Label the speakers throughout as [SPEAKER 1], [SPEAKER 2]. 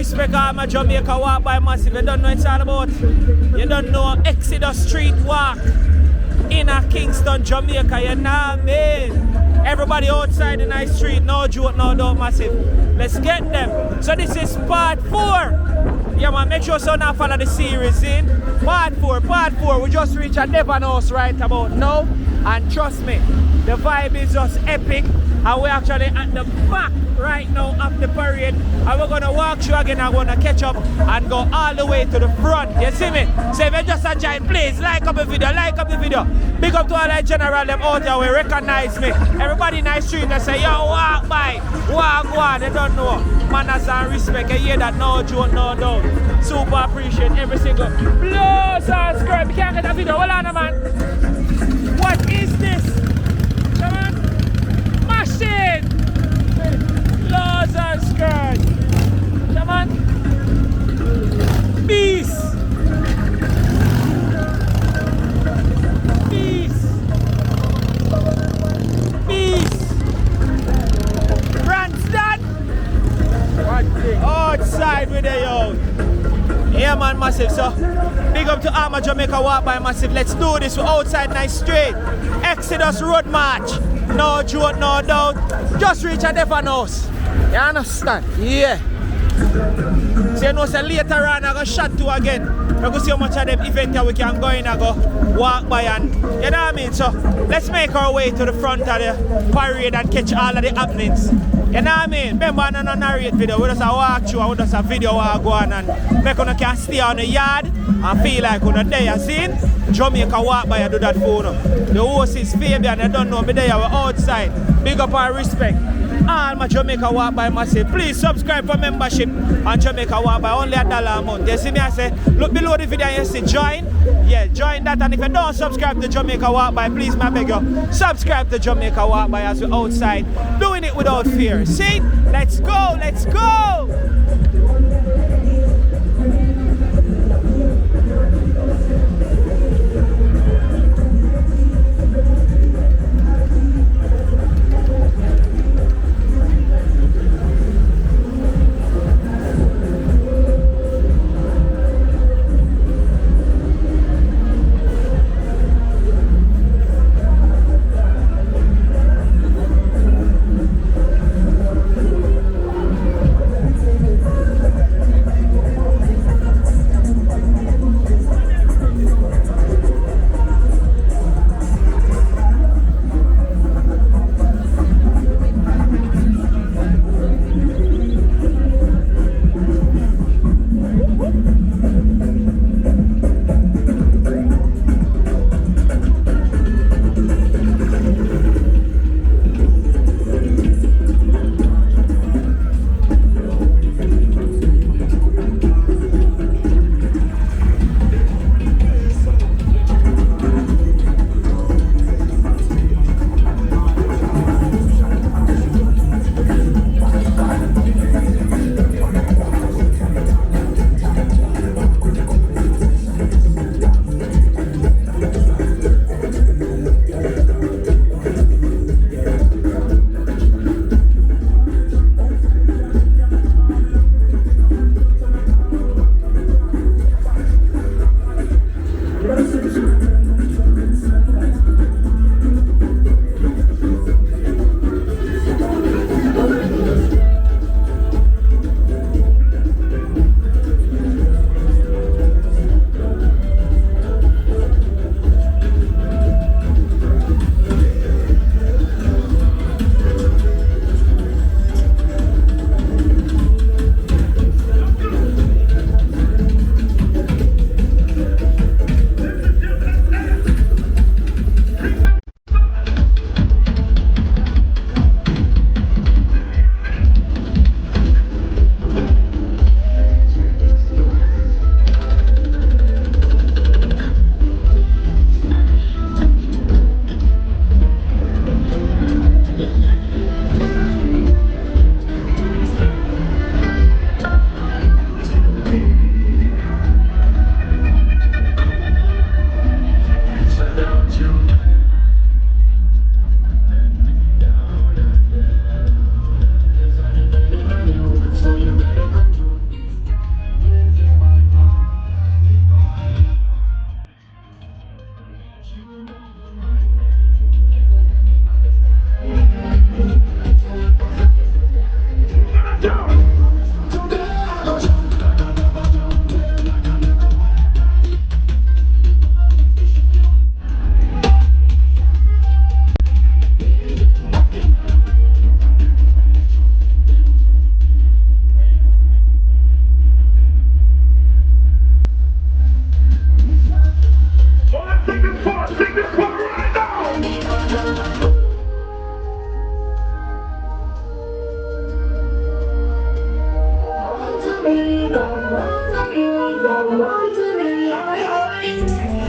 [SPEAKER 1] respect all my Jamaica walk by massive. You don't know it's all about. You don't know Exodus Street walk in a Kingston, Jamaica. You know what I mean? Everybody outside in the street, no joke, no doubt, massive. Let's get them. So this is part 4. Yeah man, make sure so now follow the series in. Part 4. We just reached a Devon House right about now. And trust me, the vibe is just epic. And we're actually at the back right now of the parade. And we're gonna walk through again and we're gonna catch up and go all the way to the front. You see me? So if you just enjoy, please like up the video, Big up to all the general them out there will recognize me. Everybody in the street they say, yo, walk by, walk on, they don't know. Manners and respect, you hear that, no joke, no doubt. Super appreciate every single. Blow, subscribe, you can't get a video, hold on man. What is this? Come on. Machine! Laws and skirt. Come on. Peace. Peace. Peace. Grandstand. Outside with the yo. Yeah man, massive. So big up to Arma Jamaica walk by massive. Let's do this. We're outside nice straight. Exodus road march. No joke, no doubt. Just reach a Devon House. You understand? Yeah. So you know, so later on I go shot to again. We go see how much of them event we can go in and go walk by and you know what I mean? So let's make our way to the front of the parade and catch all of the happenings. You know what I mean? Remember I don't narrate video, we just a walk through and we just a video walk go on and make you can stay on the yard and feel like you're there. See? Jamaica walk by and do that for you. The host is Fabian, you don't know me there, we're outside. Big up and respect. All my Jamaica walk by massive. Please subscribe for membership on Jamaica walk by only $1 a month. You see me I say, look below the video and you see join. Yeah, join that, and if you don't subscribe to Jamaica walk by, please I beg you, subscribe to Jamaica walk by as we're outside doing it without fear. See? Let's go, let's go!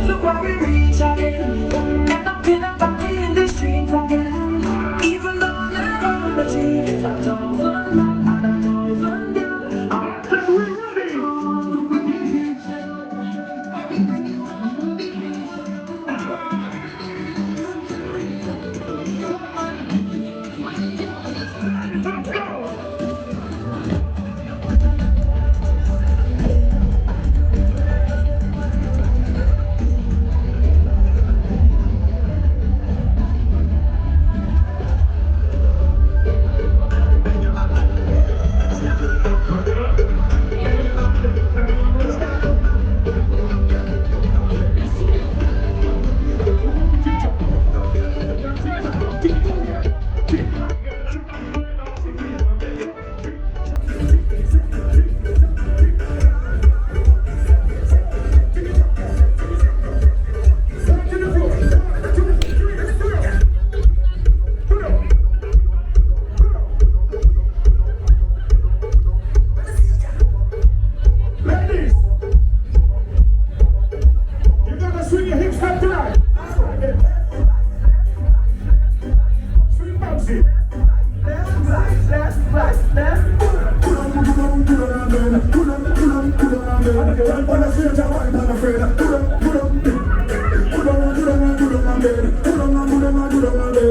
[SPEAKER 2] Look where we reach again. End up in a party in the streets again. Even though I'm never on the team, I don't run and I don't run down. I'm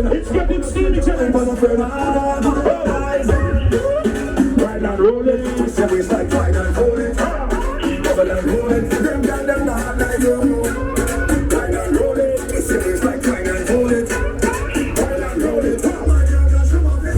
[SPEAKER 3] It's getting steamy, telling by my friend. Ride and roll it, say we start trying and hold it. Double and roll it, them girl them not like you. Ride and roll it, say we start trying and hold it. Ride and roll it, my girl got some of it.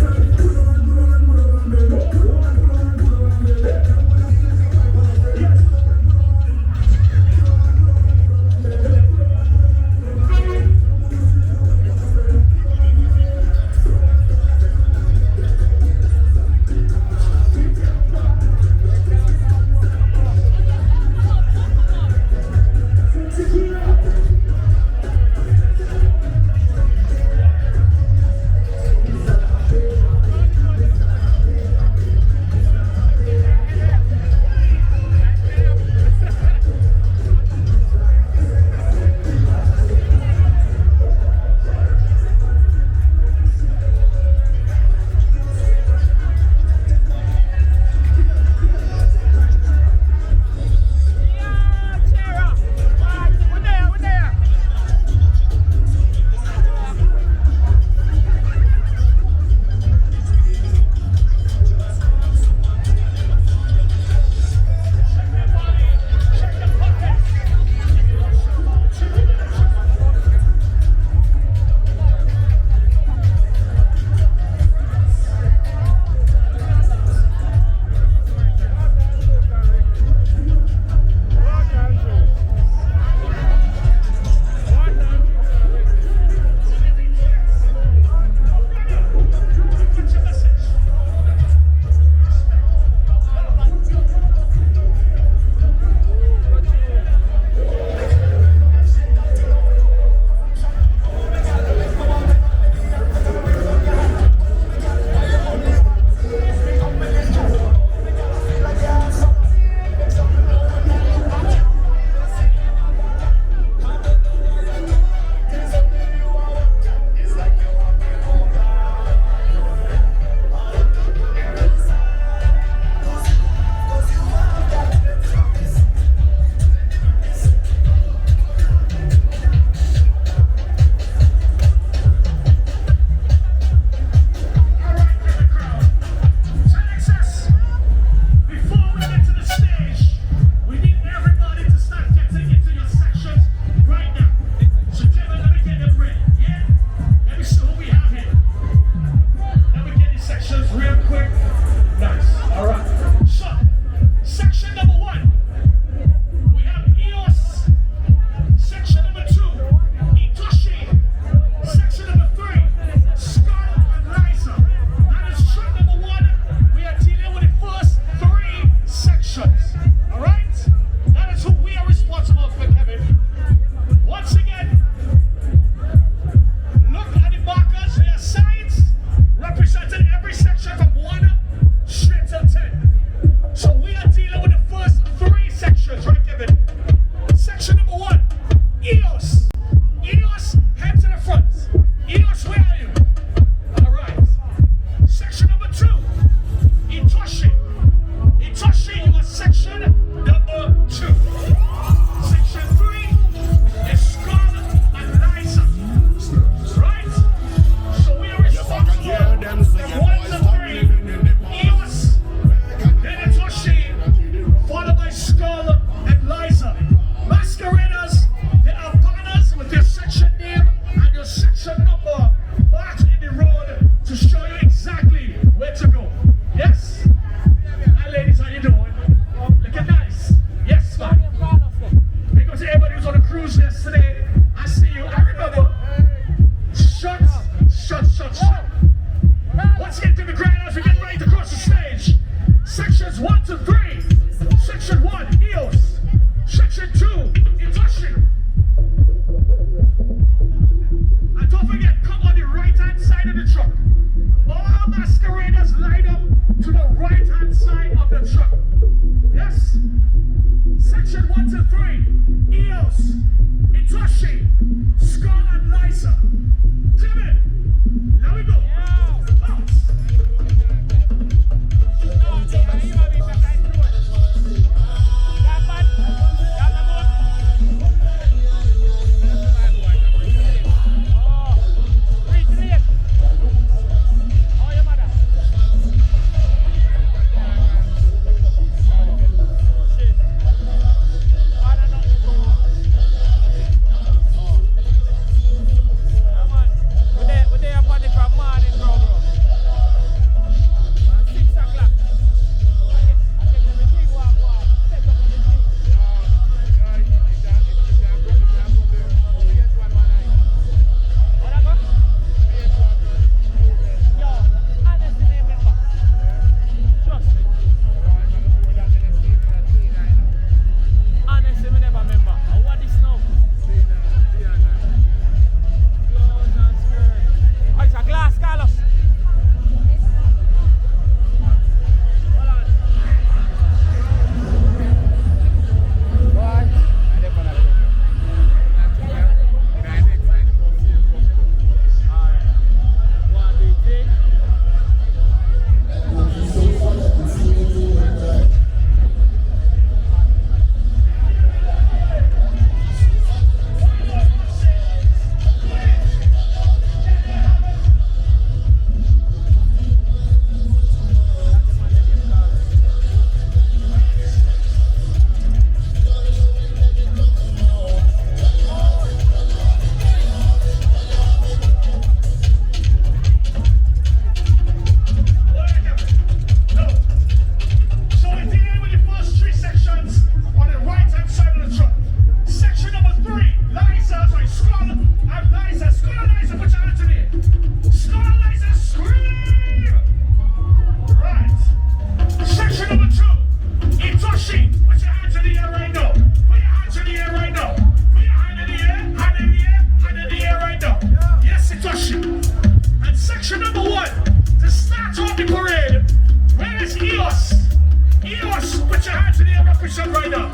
[SPEAKER 4] shot right now.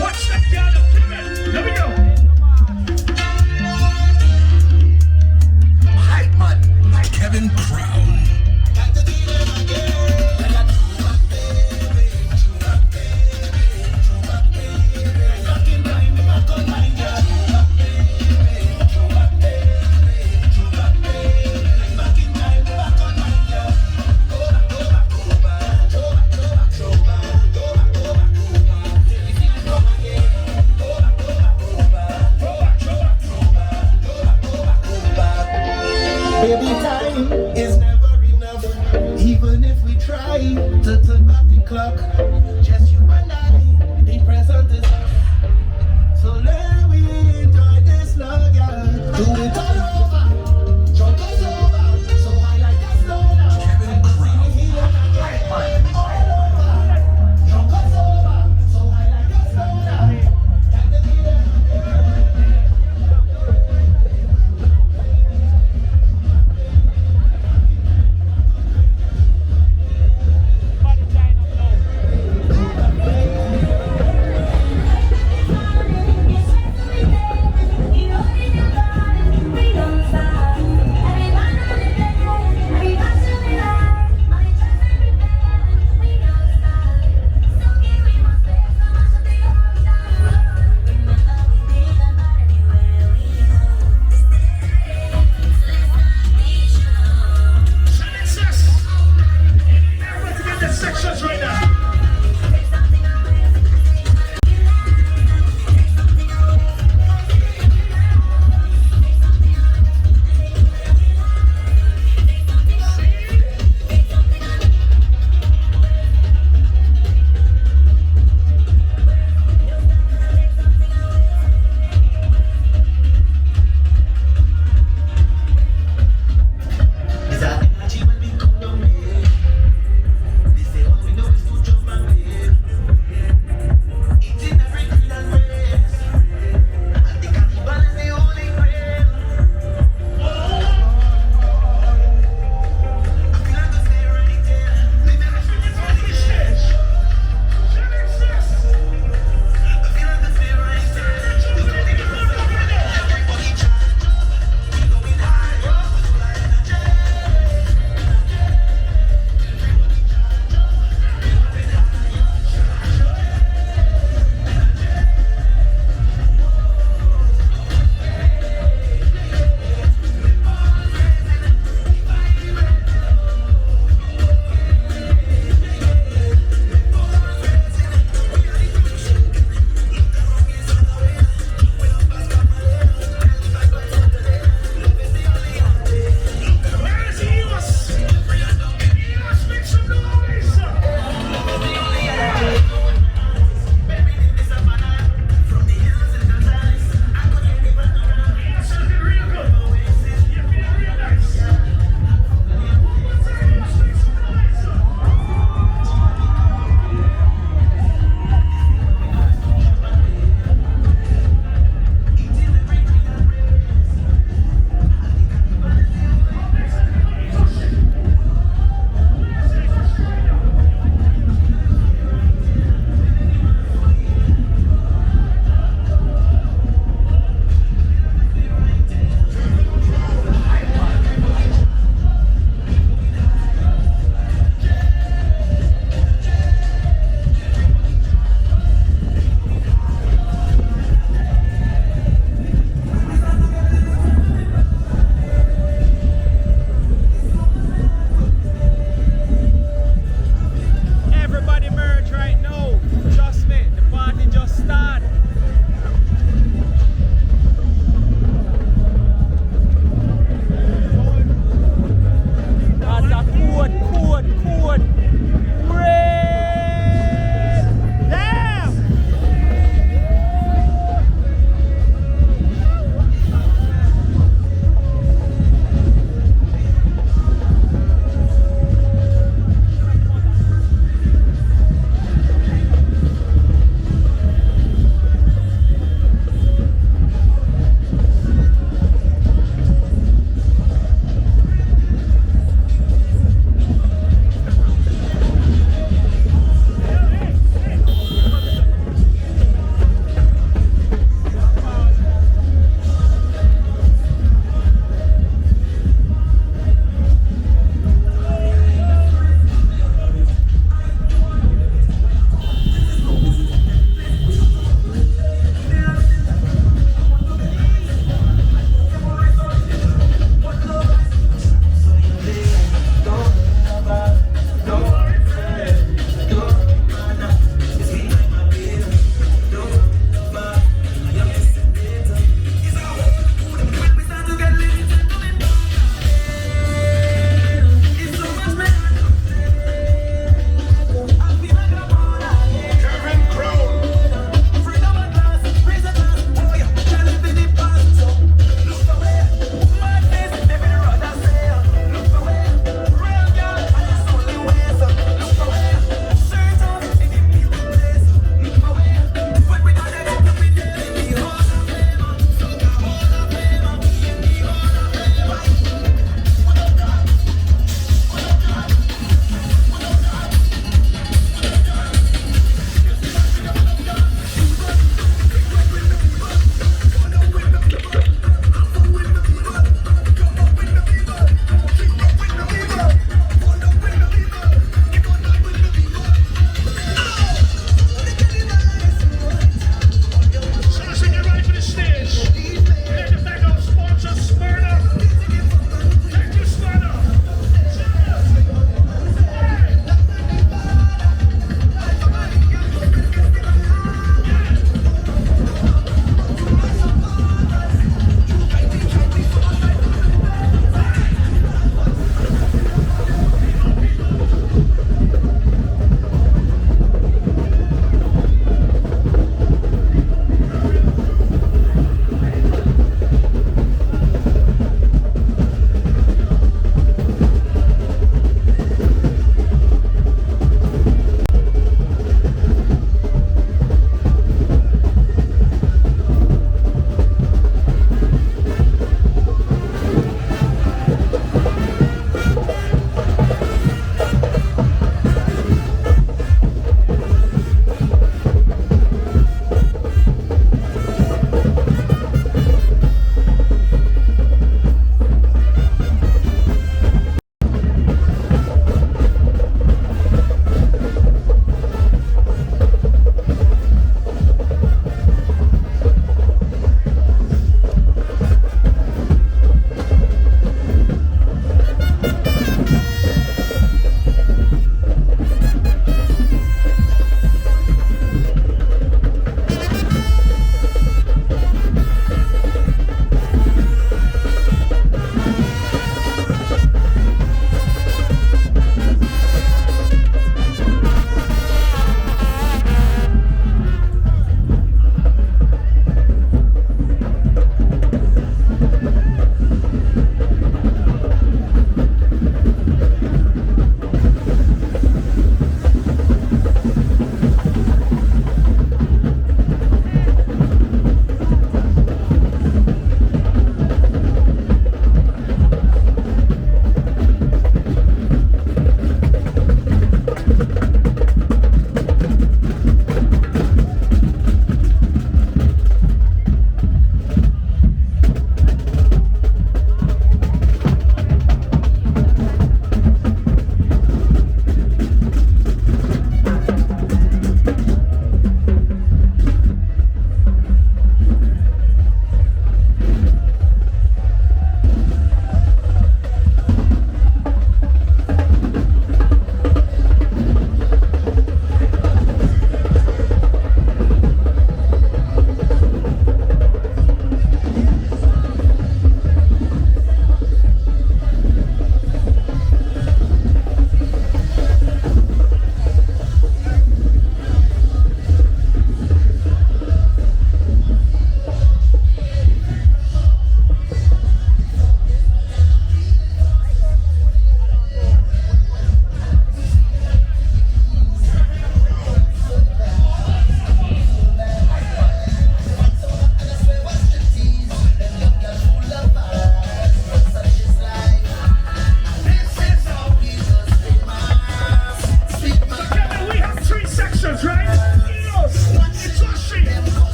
[SPEAKER 4] Watch that girl up to me. Let me go.
[SPEAKER 5] Hype man, Kevin Crown.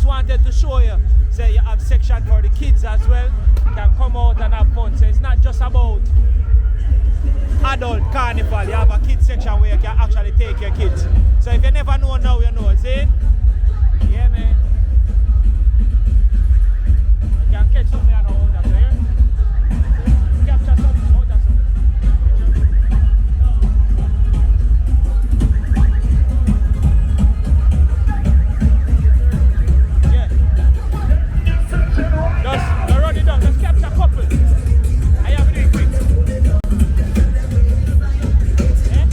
[SPEAKER 1] just wanted to show you, say you have section for the kids as well. You can come out and have fun. So it's not just about adult carnival. You have a kids section where you can actually take your kids. So if you never know now, you know, see? Yeah, man. You can catch something out of that, here. Capture something out of something. Yeah. Just run it down. Just capture a couple. I have it quick. Yeah?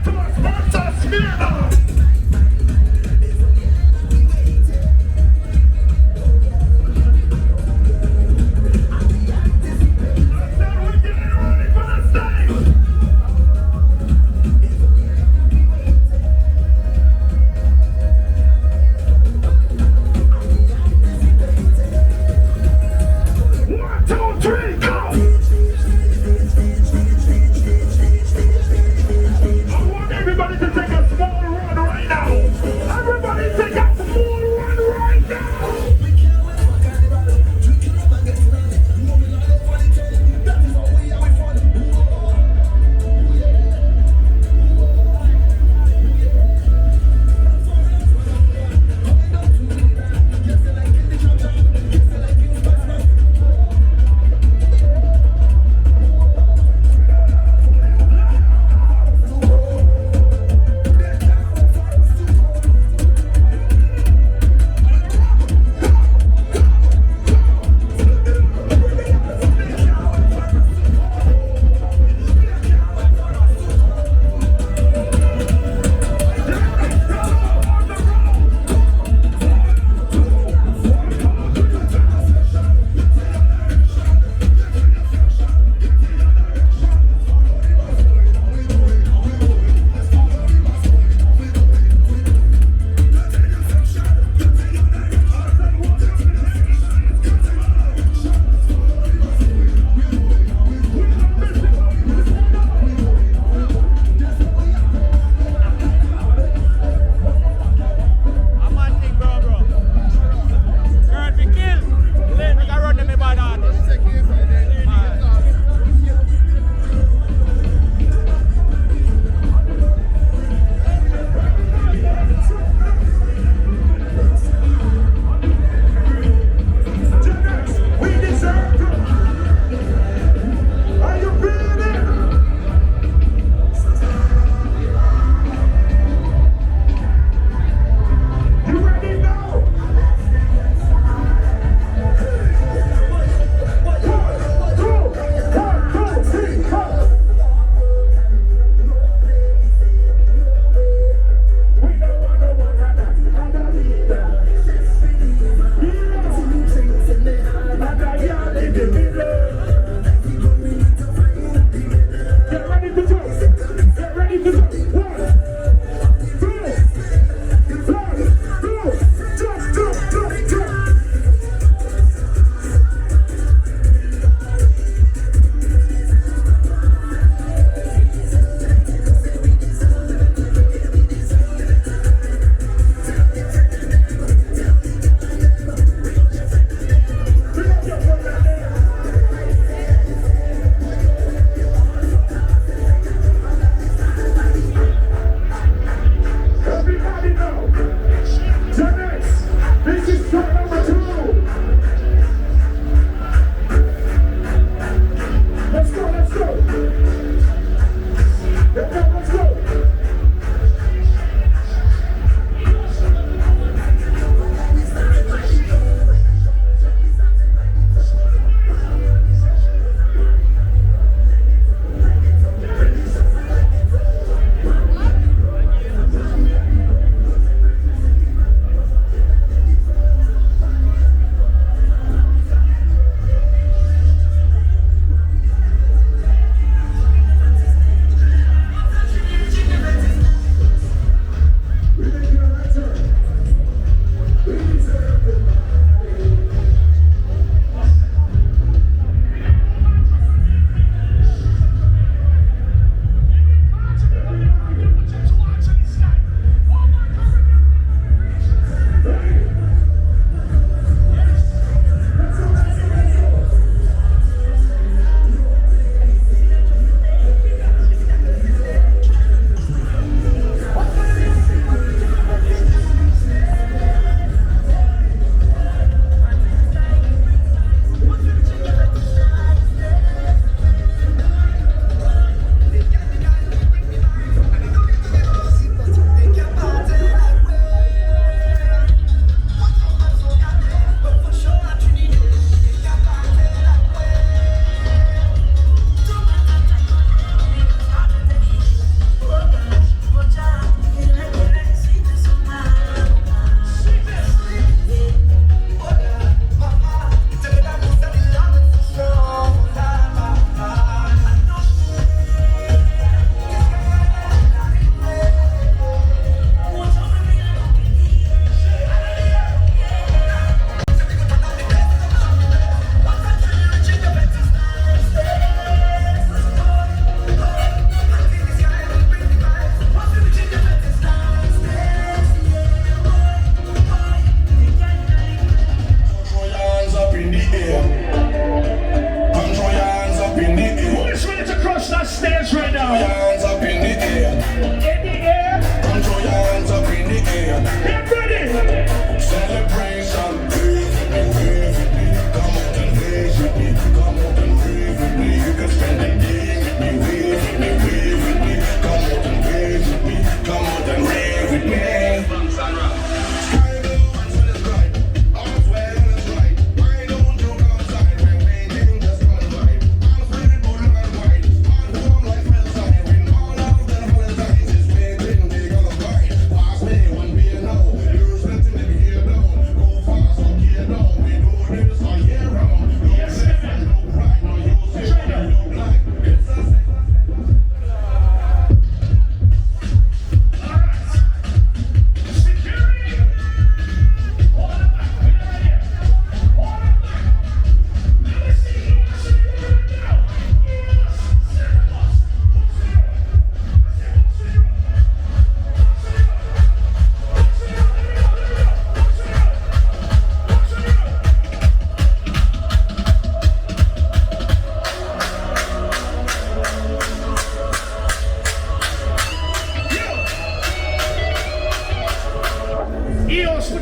[SPEAKER 1] Come on.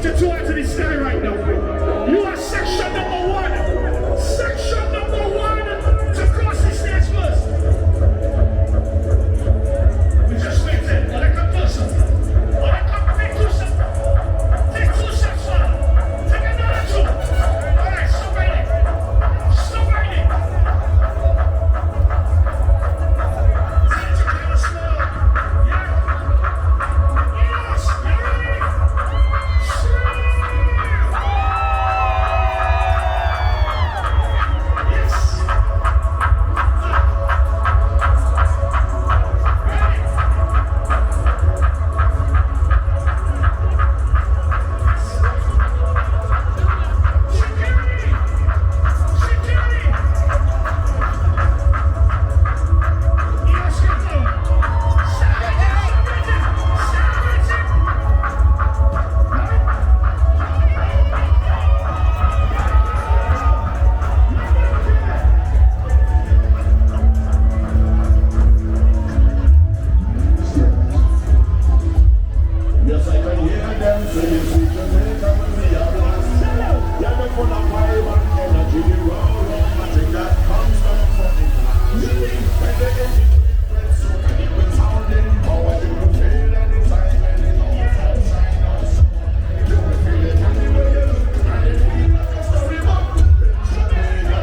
[SPEAKER 4] lift your two hands to the sky right now. You are section number 1. Section number 1 to cross the stage first. We just waited. All right, come closer. All right, come take 2 steps. Take 2 steps forward. Take another 2. All right, stop right there. Stop right there. Take it kind of slow. Yeah. Yes. You ready?
[SPEAKER 3] Yes, I can hear them saying sweet Jamaica when we are blessed. Yeah, they're full of vibe and energy. The romantic that comes from funny class. When they integrate so many will sounding power, you will feel anytime, any outside us. You will feel it anywhere you look, and it feel like a storybook. Jamaica,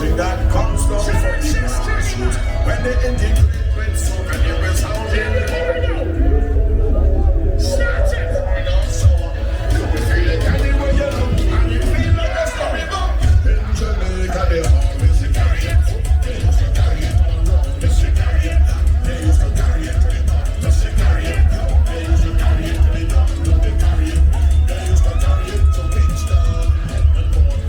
[SPEAKER 3] thing that comes down from the grassroots. When they integrate with so many resounding.
[SPEAKER 4] Start it.
[SPEAKER 3] So you will feel it anywhere you look, and you feel like a story book. In Jamaica, they always carry it. They used to carry it all around. They used to carry it. They used to carry it to the top. They used to carry it. They used to carry it to the top. They carry it. They used to carry it to Kingston and Port.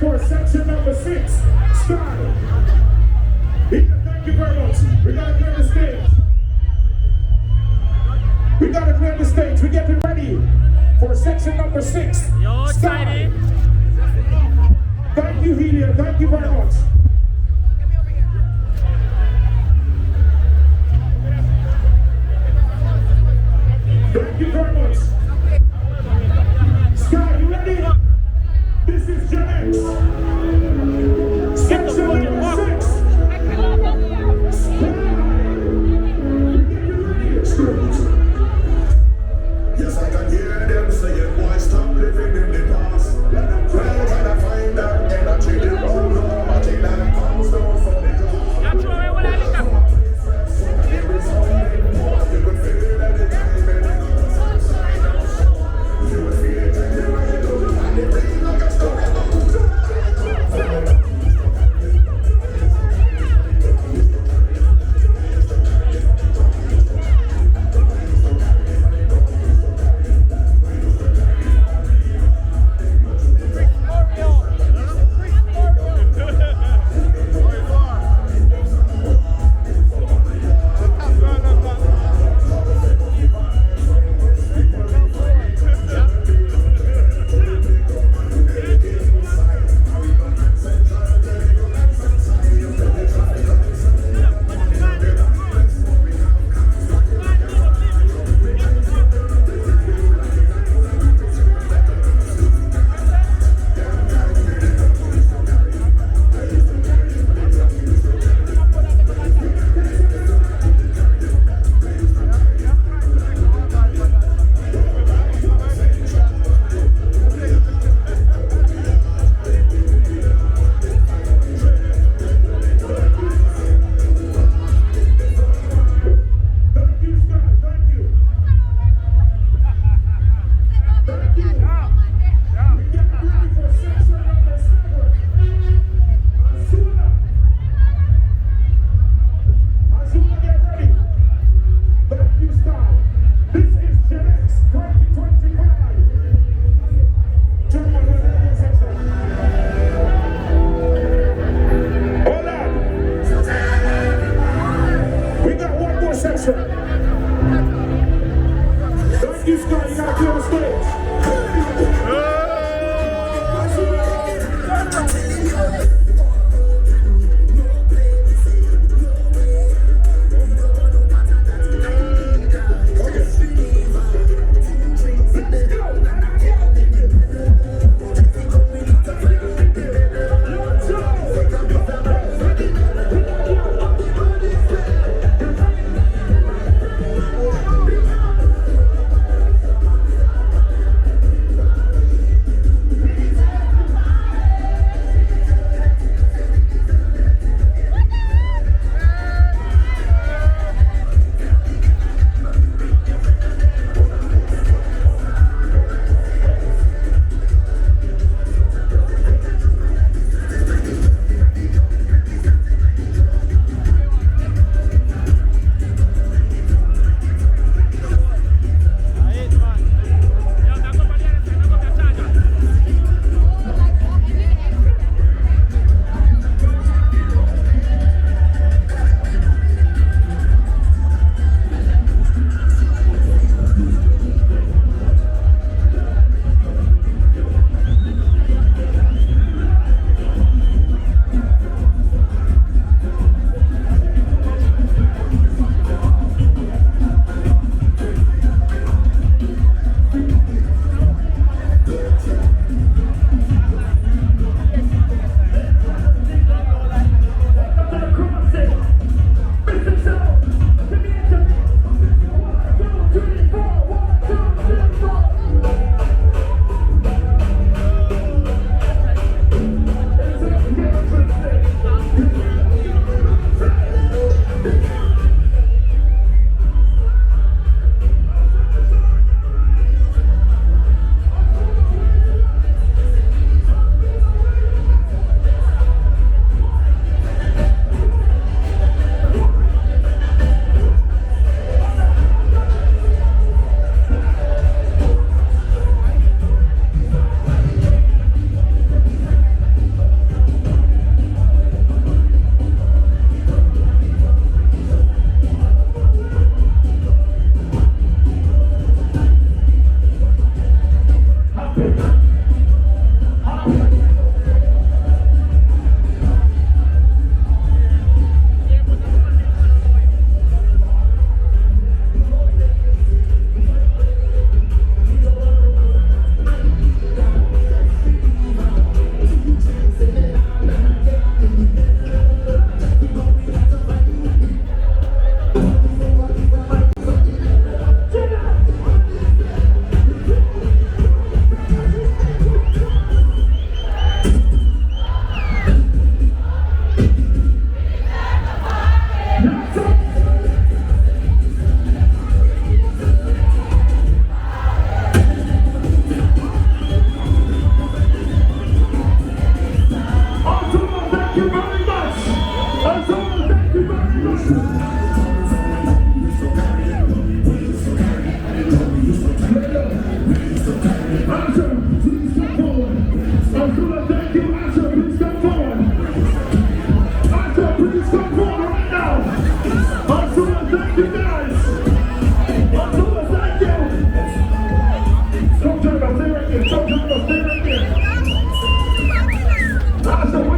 [SPEAKER 3] for section number 6. Style. Thank you very much. We gotta clear the stage. We gotta clear the stage. We're getting ready for section number 6.
[SPEAKER 1] Yo, Tiny.
[SPEAKER 3] Thank you, Helium. Thank you very much. Thank you very much. Sky, you ready? This is Gen X. Section number 6.
[SPEAKER 6] Yes, I can hear them saying, boy, stop living in the past. Well, can I find that energy? Oh no, I think that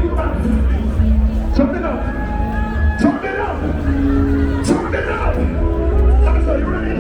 [SPEAKER 3] Turn it up. Turn it up. Turn it up. Are you ready?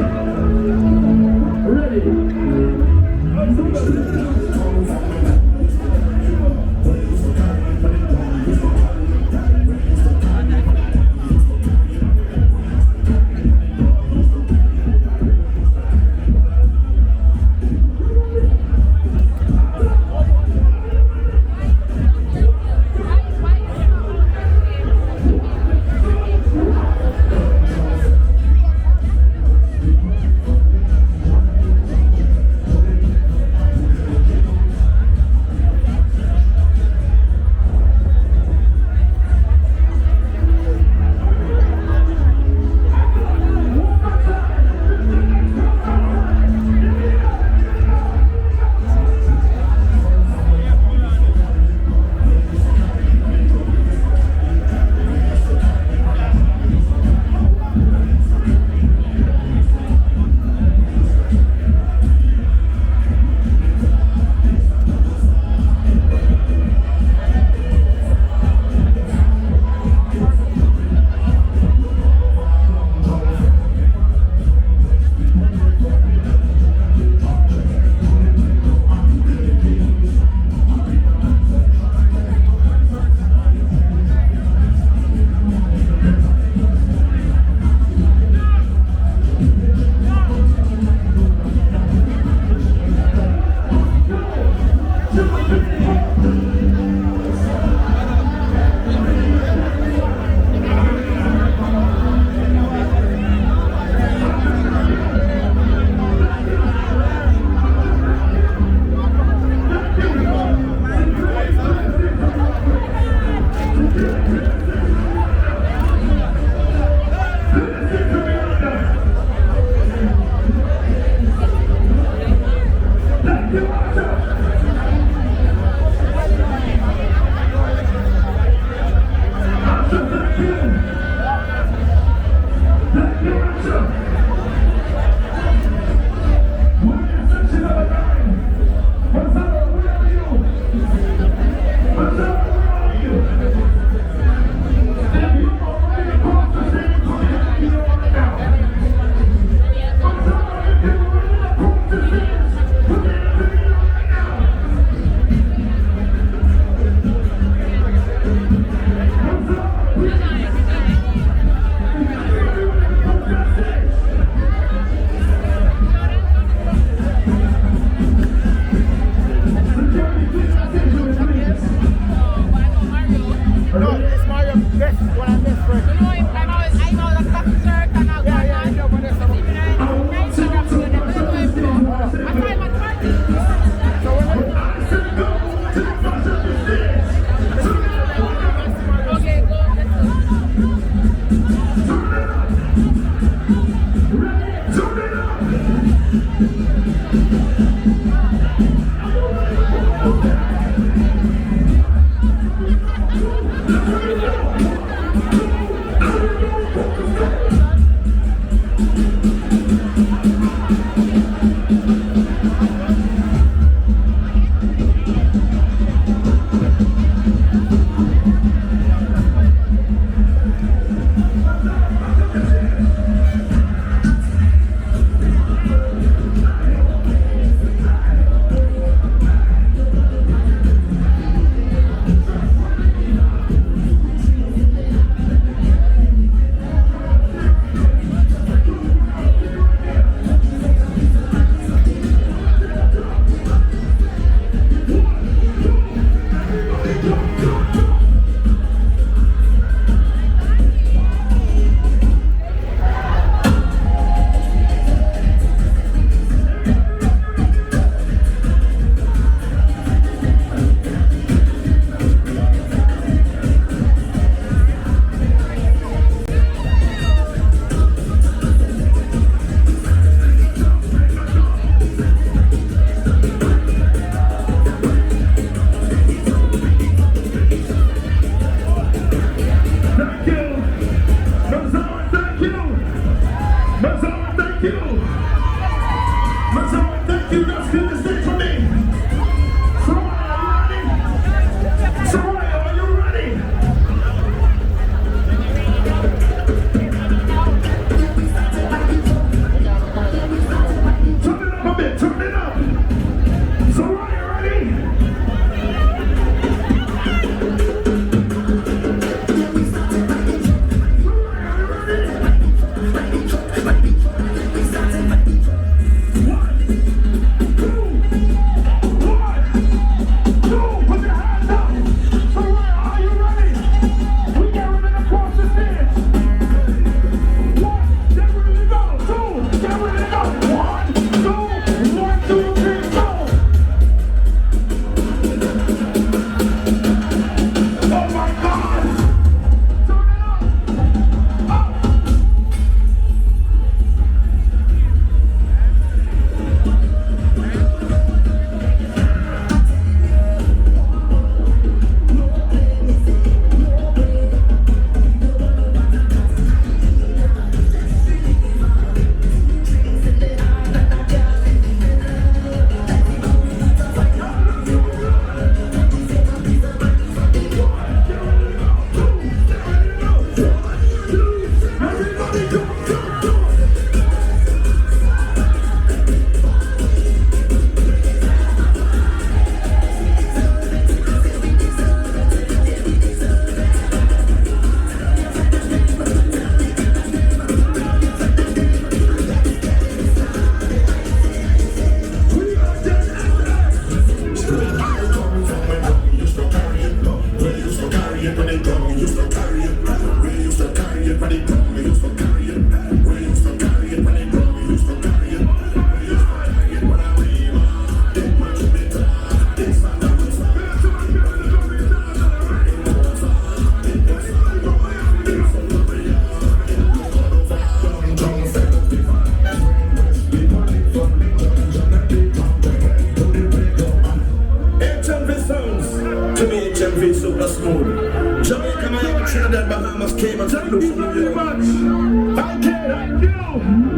[SPEAKER 3] Trinidad, Bahamas, Cayman, St. Lucia, New York. Thank you.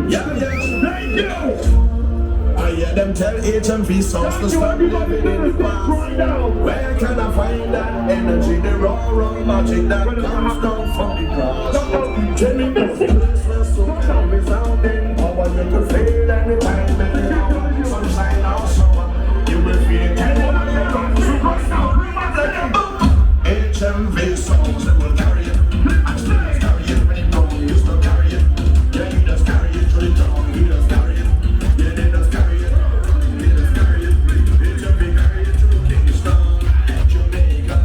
[SPEAKER 3] Yeah, yeah. Thank you. I hear them tell HMV songs to stop living in the past. Where can I find that energy, the raw magic that comes down from the cross? Jenny, this place where so calm is sounding. Power you can feel anytime, any hour. Sunshine or summer, you will feel it. HMV songs that will carry it. Carry it when it don't, you still carry it. Yeah, you just carry it to the town, you just carry it. Yeah, they just carry it. They just carry it. HMV carry it to Kingston, Jamaica,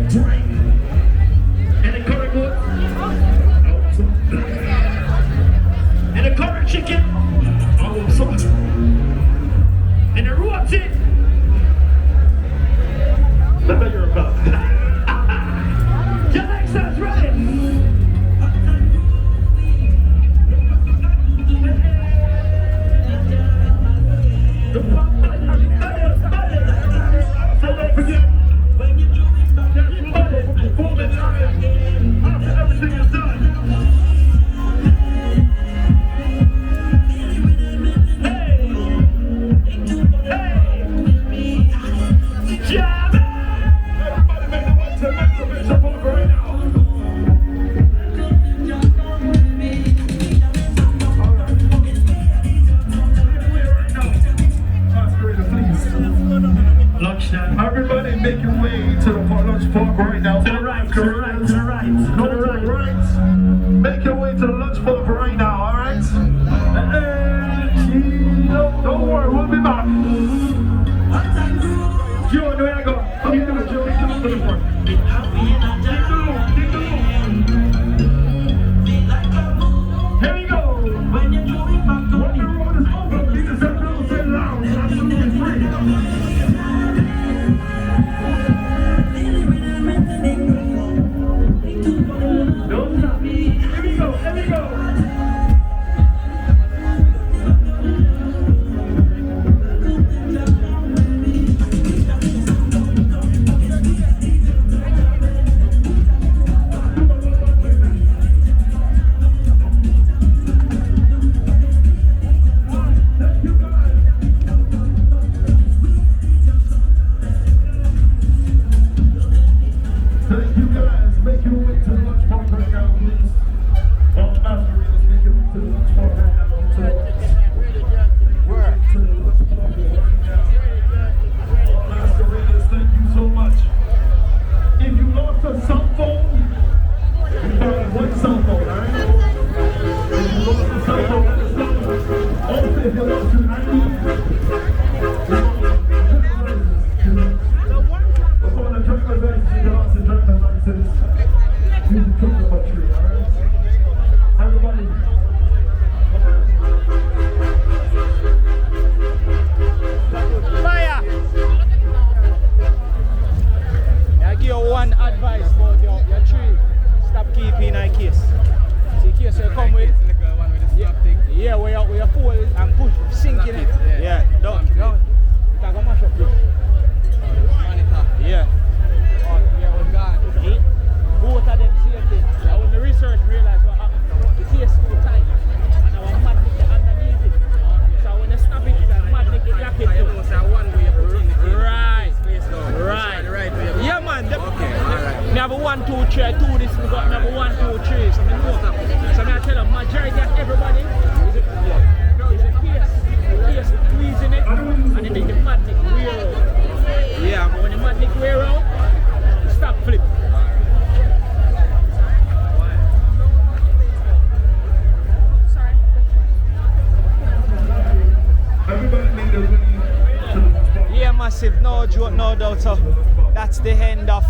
[SPEAKER 4] twine. And the curry goat. And the curry chicken. Also. And the roti. That's what you're about. Your legs sounds right. The so don't forget, before the time, after everything is done. Hey! Jam it! Everybody make the one to make the bitch up over right now. Lunchtime. Everybody make your way to the lunch park right now. To the right, to the right, to the right. Go to the right. Make your way to the lunch park right now, alright? Don't worry, we'll be back. Joe, where I go? How you doing, Joe? Come to the front. Dig the loop. Here we go. When the road is over, you just have to say loud. Absolutely free. Don't stop. Here we go. Thank you guys. Make your way to the lunch park right now, please. All the masqueraders, make your way to the lunch park right now. Where? To the lunch park right now. All masqueraders, thank you so much. If you lost a cell phone, you found one cell phone, alright? If you lost a cell phone, let us know. Also, if you lost your ID, upon the driver's license, you lost the driver's license. Use the coconut tree, alright? Everybody.
[SPEAKER 1] Fire! I give you one advice about your tree. Stop keeping in case. See, case you come with. Yeah, where you pull and push, sink in it. Yeah, don't. You can go mash up it. Yeah. Both of them same thing. Now when the research realized what happened, the case too tight and our magnet is underneath it. So when you snap it, the magnet is locked into it. Right. Yeah man. Okay, alright. Me have a 1, 2, 3, 2 this, me got number 1, 2, 3. So me know. So me I tell them majority of everybody is a case. The case is squeezing it and they make the magnet wear out. Yeah, but when the magnet wear out, stop flip.
[SPEAKER 4] Everybody make their way to the lunch park.
[SPEAKER 1] Yeah, massive, no joke, no doubt. So that's the end of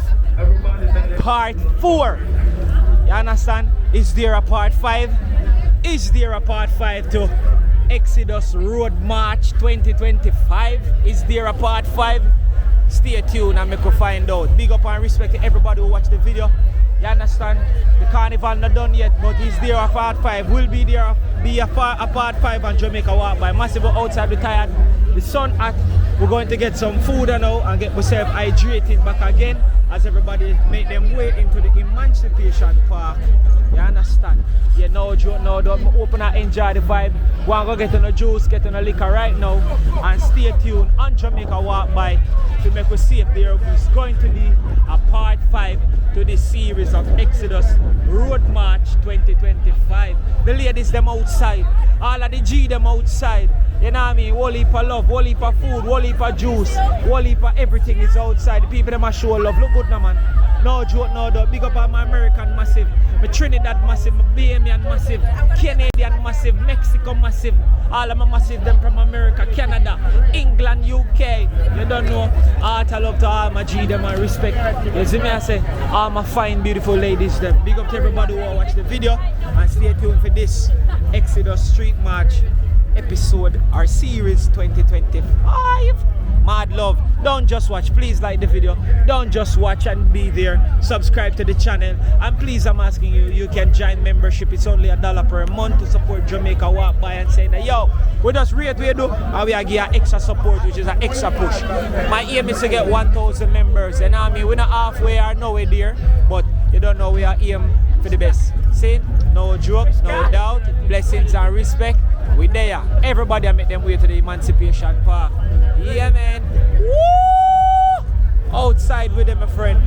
[SPEAKER 1] part 4. You understand? Is there a part 5? Is there a part 5 to Exodus Road March 2025? Is there a part 5? Stay tuned and make you find out. Big up and respect to everybody who watched the video. You understand? The carnival not done yet, but is there a part 5? Will be there be a part 5 on Jamaica Walk by Massive outside the tired. The sun hot. We're going to get some food now and get ourselves hydrated back again as everybody make them way into the Emancipation Park. You understand? Yeah, no joke, no doubt. Open and enjoy the vibe. Go and go get on a juice, get on a liquor right now, and stay tuned on Jamaica Walk by to make us safe. There is going to be a part 5 to this series of Exodus Road March 2025. The ladies them outside, all of the G them outside. You know what I mean? Whole heap of love, whole heap of food, whole heap of juice, whole heap of everything is outside. The people them a show love. Look good now, man. No joke, no doubt. Big up on my American massive, my Trinidad massive, my Bahamian massive, Canadian massive, Mexico massive. All of my massive them from America, Canada, England, UK. You don't know. I love to all my G them and respect. You see me I say, all my fine beautiful ladies them. Big up to everybody who watch the video and stay tuned for this Exodus Street March episode or series 2025. Mad love. Don't just watch, please like the video. Don't just watch and be there. Subscribe to the channel, and please, I'm asking you, you can join membership. It's only $1 per month to support Jamaica Walk By and say that yo, we just rate we do and we are give extra support, which is an extra push. My aim is to get 1,000 members, and I mean we're not halfway or nowhere there, but you don't know we are aim for the best. See, no jokes, no doubt, blessings and respect. We there. Everybody I make them way to the Emancipation Park. Yeah, man. Woo! Outside with them, my friend.